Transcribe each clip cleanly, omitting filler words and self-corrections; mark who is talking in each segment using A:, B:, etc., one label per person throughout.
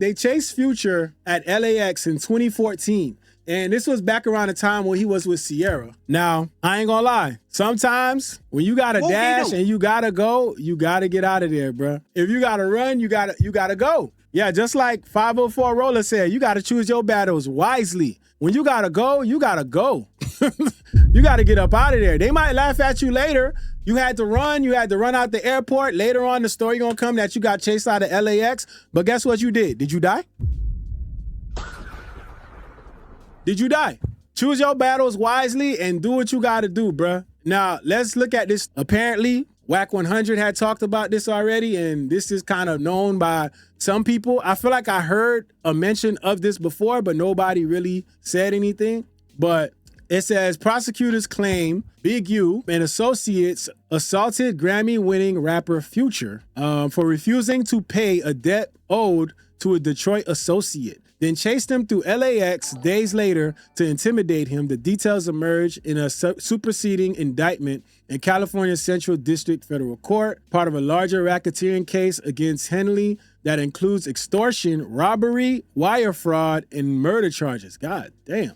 A: They chased Future at LAX in 2014. And this was back around the time when he was with Sierra. Now, I ain't gonna lie. Sometimes when you gotta dash and you gotta go, you gotta get out of there, bro. If you gotta run, you gotta go. Yeah, just like 504 Roller said, you gotta choose your battles wisely. When you gotta go, you gotta go. You gotta get up out of there. They might laugh at you later. You had to run out the airport. Later on, the story gonna come that you got chased out of LAX. But guess what you did? Did you die? Did you die? Choose your battles wisely and do what you gotta do, bruh. Now, let's look at this. Apparently, Wack 100 had talked about this already, and this is kind of known by some people. I feel like I heard a mention of this before, but nobody really said anything. But it says, prosecutors claim Big U and associates assaulted Grammy-winning rapper Future for refusing to pay a debt owed to a Detroit associate. Then chased him through LAX days later to intimidate him. The details emerged in a superseding indictment in California Central District Federal Court, part of a larger racketeering case against Henley that includes extortion, robbery, wire fraud, and murder charges. God damn.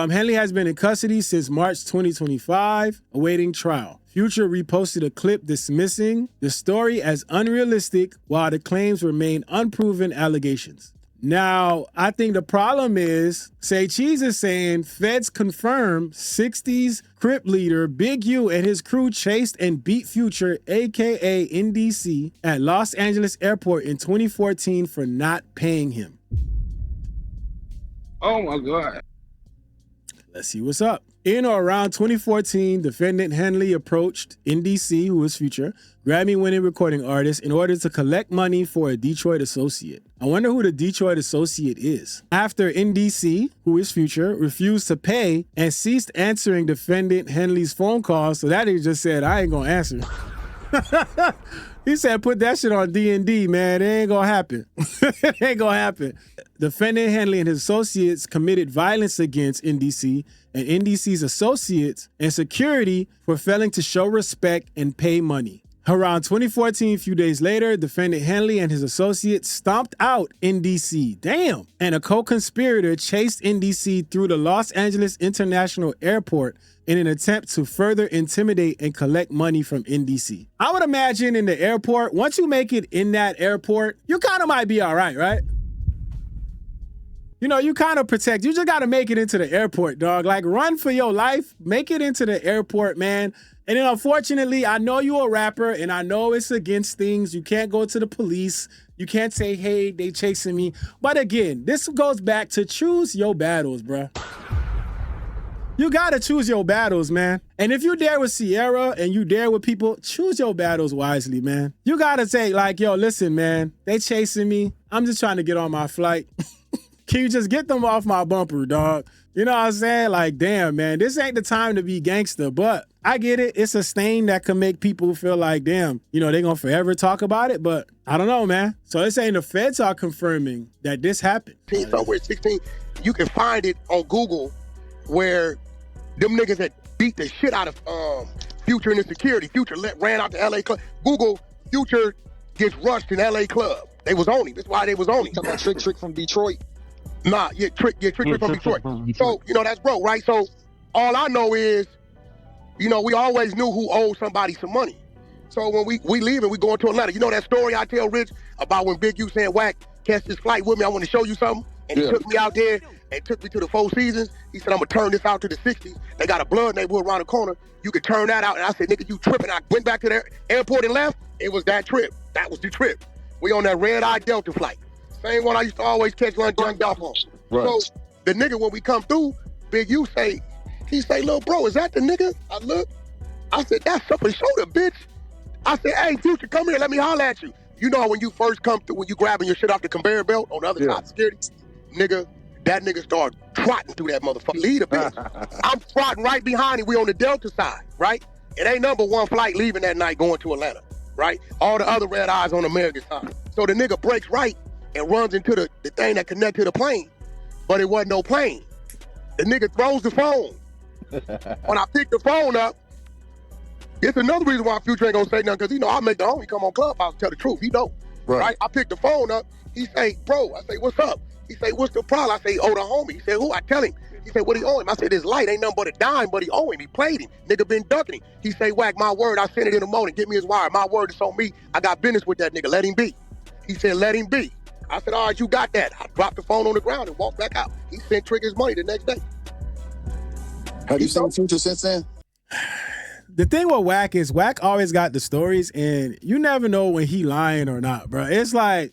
A: Henley has been in custody since March 2025, awaiting trial. Future reposted a clip dismissing the story as unrealistic while the claims remain unproven allegations. Now, I think the problem is, Say Cheese is saying feds confirm 60s Crip leader Big U and his crew chased and beat Future, aka NDC, at Los Angeles Airport in 2014 for not paying him.
B: Oh my God.
A: Let's see what's up. In or around 2014, defendant Henley approached NDC, who is Future, Grammy-winning recording artist, in order to collect money for a Detroit associate. I wonder who the Detroit associate is. After NDC, who is Future, refused to pay and ceased answering defendant Henley's phone calls, so that nigga just said, I ain't gonna answer. He said, put that shit on D&D, man. It ain't gonna happen. It ain't gonna happen. Defendant Henley and his associates committed violence against NDC and NDC's associates and security for failing to show respect and pay money. Around 2014, a few days later, defendant Henley and his associates stomped out NDC. Damn. And a co-conspirator chased NDC through the Los Angeles International Airport in an attempt to further intimidate and collect money from NDC. I would imagine in the airport, once you make it in that airport, you kind of might be all right, right? You know, you kind of protect. You just got to make it into the airport, dog. Like, run for your life. Make it into the airport, man. And then, unfortunately, I know you're a rapper, and I know it's against things. You can't go to the police. You can't say, hey, they chasing me. But again, this goes back to choose your battles, bruh. You got to choose your battles, man. And if you dare with Sierra and you dare with people, choose your battles wisely, man. You got to say, like, yo, listen, man, they chasing me. I'm just trying to get on my flight. Can you just get them off my bumper, dog? You know what I'm saying? Like, damn, man, this ain't the time to be gangster, but I get it. It's a stain that can make people feel like, damn, you know, they gonna forever talk about it, but I don't know, man. So it's saying the feds are confirming that this happened.
C: Somewhere 16, you can find it on Google where them niggas that beat the shit out of Future and his security. Future ran out to LA club. Google, Future gets rushed in LA club. They was on him. That's why they was on him.
D: Talking about Trick from Detroit.
C: Nah, Trick from Detroit. So, you know, that's broke, right? So all I know is, you know, we always knew who owed somebody some money. So when we leave and we go into Atlanta, you know that story I tell Rich about when Big U said, Wack, catch this flight with me, I want to show you something? And he took me out there and took me to the Four Seasons. He said, I'm going to turn this out to the 60s. They got a blood neighborhood around the corner. You could turn that out. And I said, nigga, you tripping. I went back to the airport and left. It was that trip. That was the trip. We on that red-eye Delta flight. Same one I used to always catch lunch young off on. Right. So the nigga, when we come through, Big U say, little bro, is that the nigga? I look. I said, that's up his shoulder, bitch. I said, hey, Future, come here, let me holler at you. You know when you first come through, when you grabbing your shit off the conveyor belt on the other side of security? Nigga, that nigga started trotting through that motherfucker. Lead a bitch. I'm trotting right behind him. We on the Delta side, right? It ain't number one flight leaving that night going to Atlanta, right? All the other red eyes on the American side. So the nigga breaks right and runs into the thing that connected to the plane, but it wasn't no plane. The nigga throws the phone. When I pick the phone up, it's another reason why Future ain't gonna say nothing, because, you know, I make the homie come on Clubhouse and tell the truth. He know, right? I pick the phone up, He say, bro, I say, what's up? He say, what's the problem? I say, oh, the homie. He said, who? I tell him. He said, what he owe him? I said, this light ain't nothing but a dime, but he owe him. He played him. Nigga been ducking him. He say, Wack, my word, I sent it in the morning. Get me his wire. My word is on me. I got business with that nigga. Let him be. He said, let him be. I said, all right, you got that. I dropped the phone on the ground and walked back out. He sent Trick his money the next day.
B: Have you seen Future since then?
A: The thing with Wack is Wack always got the stories, and you never know when he lying or not, bro. It's like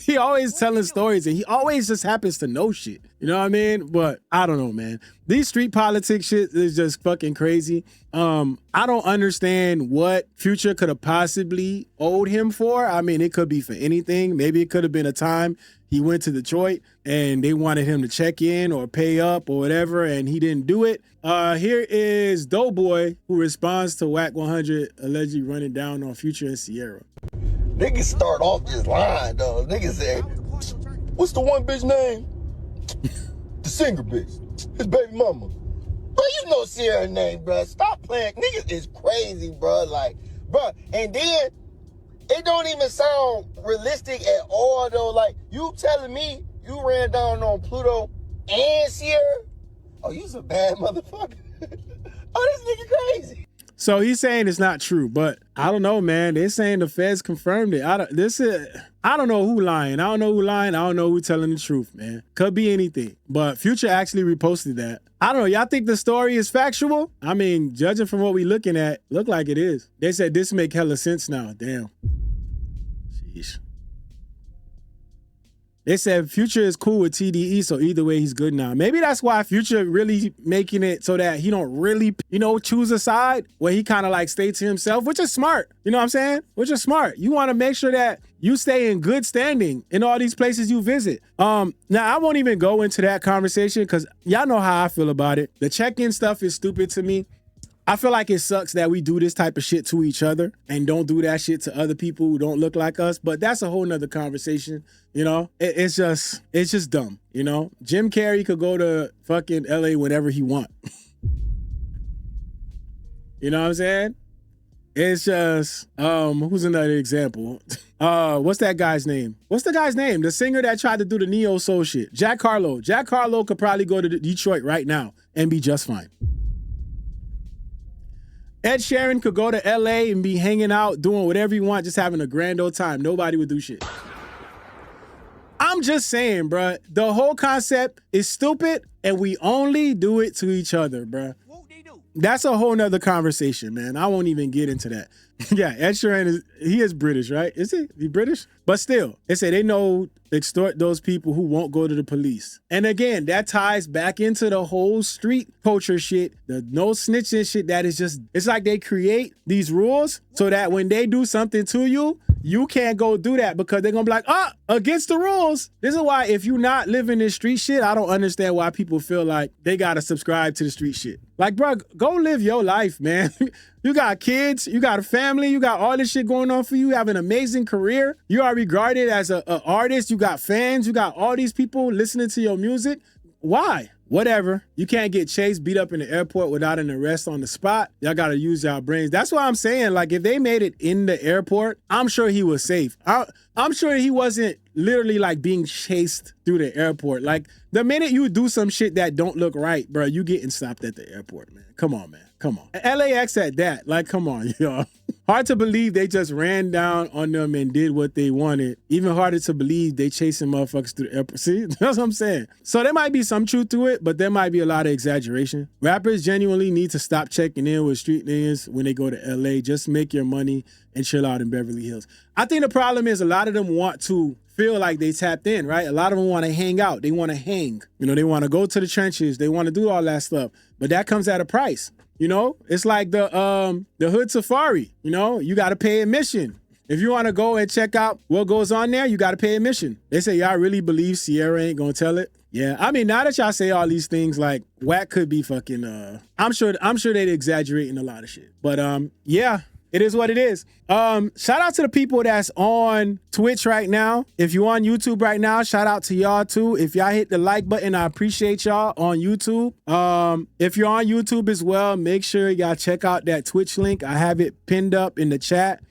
A: he always telling stories, and he always just happens to know shit. You know what I mean? But I don't know, man. These street politics shit is just fucking crazy. I don't understand what Future could have possibly owed him for. I mean, it could be for anything. Maybe it could have been a time he went to Detroit and they wanted him to check in or pay up or whatever, and he didn't do it. Here is Doughboy, who responds to Wack 100 allegedly running down on Future and Sierra.
D: Niggas start off this line, though. Niggas say, what's the one bitch name? The singer bitch. His baby mama. Bro, you know Sierra's name, bro. Stop playing. Niggas is crazy, bro. Like, bro. And then, it don't even sound realistic at all, though. Like, you telling me you ran down on Pluto and Sierra? Oh, you's a bad motherfucker. Oh, this nigga crazy.
A: So he's saying it's not true, but I don't know, man. They're saying the feds confirmed it. I don't know who lying. I don't know who lying. I don't know who telling the truth, man. Could be anything. But Future actually reposted that. I don't know. Y'all think the story is factual? I mean, judging from what we looking at, look like it is. They said this make hella sense now. Damn. Sheesh. They said Future is cool with TDE, so either way he's good now. Maybe that's why Future really making it so that he don't really, choose a side where he kind of like stay to himself, which is smart. You know what I'm saying? Which is smart. You want to make sure that you stay in good standing in all these places you visit. Now, I won't even go into that conversation because y'all know how I feel about it. The check-in stuff is stupid to me. I feel like it sucks that we do this type of shit to each other and don't do that shit to other people who don't look like us. But that's a whole nother conversation. It's just dumb. Jim Carrey could go to fucking LA whenever he want. You know what I'm saying? It's just, who's another example? What's that guy's name? What's the guy's name? The singer that tried to do the neo soul shit. Jack Harlow. Jack Harlow could probably go to Detroit right now and be just fine. Ed Sheeran could go to LA and be hanging out, doing whatever you want, just having a grand old time. Nobody would do shit. I'm just saying, bruh, the whole concept is stupid and we only do it to each other, bruh. That's a whole nother conversation, man. I won't even get into that. Yeah, Ed Sheeran is British, right? Is he British? But still, they say they know extort those people who won't go to the police. And again, that ties back into the whole street culture shit, the no snitching shit that is just, it's like they create these rules so that when they do something to you, you can't go do that because they're going to be like, against the rules. This is why if you're not living this street shit, I don't understand why people feel like they got to subscribe to the street shit. Like, bro, go live your life, man. You got kids, you got a family, you got all this shit going on for you. You have an amazing career. You are regarded as an artist. You got fans. You got all these people listening to your music. Why? Whatever. You can't get chased, beat up in the airport without an arrest on the spot. Y'all got to use y'all brains. That's why I'm saying, like, if they made it in the airport, I'm sure he was safe. I'm sure he wasn't literally, like, being chased through the airport. Like, the minute you do some shit that don't look right, bro, you getting stopped at the airport, man. Come on, man. Come on. LAX at that. Like, come on, y'all. Hard to believe they just ran down on them and did what they wanted. Even harder to believe they chasing motherfuckers through the airport. See, that's what I'm saying. So there might be some truth to it, but there might be a lot of exaggeration. Rappers genuinely need to stop checking in with street niggas when they go to LA. Just make your money and chill out in Beverly Hills. I think the problem is a lot of them want to feel like they tapped in, right? A lot of them want to hang out. They want to hang. They want to go to the trenches. They want to do all that stuff. But that comes at a price. It's like the Hood Safari. You got to pay admission. If you want to go and check out what goes on there, you got to pay admission. They say, y'all really believe Sierra ain't going to tell it? Yeah, I mean, now that y'all say all these things, like, Wack could be fucking, I'm sure they'd exaggerate in a lot of shit. But, yeah. It is what it is. Shout out to the people that's on Twitch right now. If you're on YouTube right now, shout out to y'all too. If y'all hit the like button, I appreciate y'all on YouTube. If you're on YouTube as well, make sure y'all check out that Twitch link. I have it pinned up in the chat.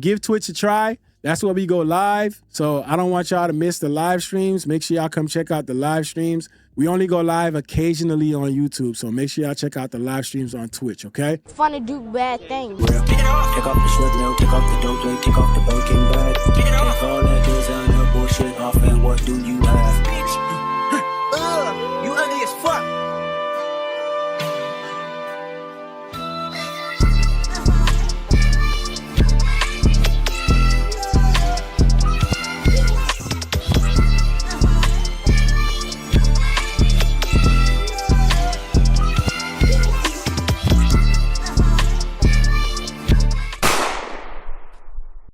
A: Give Twitch a try. That's where we go live. So I don't want y'all to miss the live streams. Make sure y'all come check out the live streams. We only go live occasionally on YouTube, so make sure y'all check out the live streams on Twitch, okay?
E: Fun to do bad things.
F: Take off the short nail, take off the dope plate, take off the broken bag. Take all that goes down, that bullshit off, and what do you have?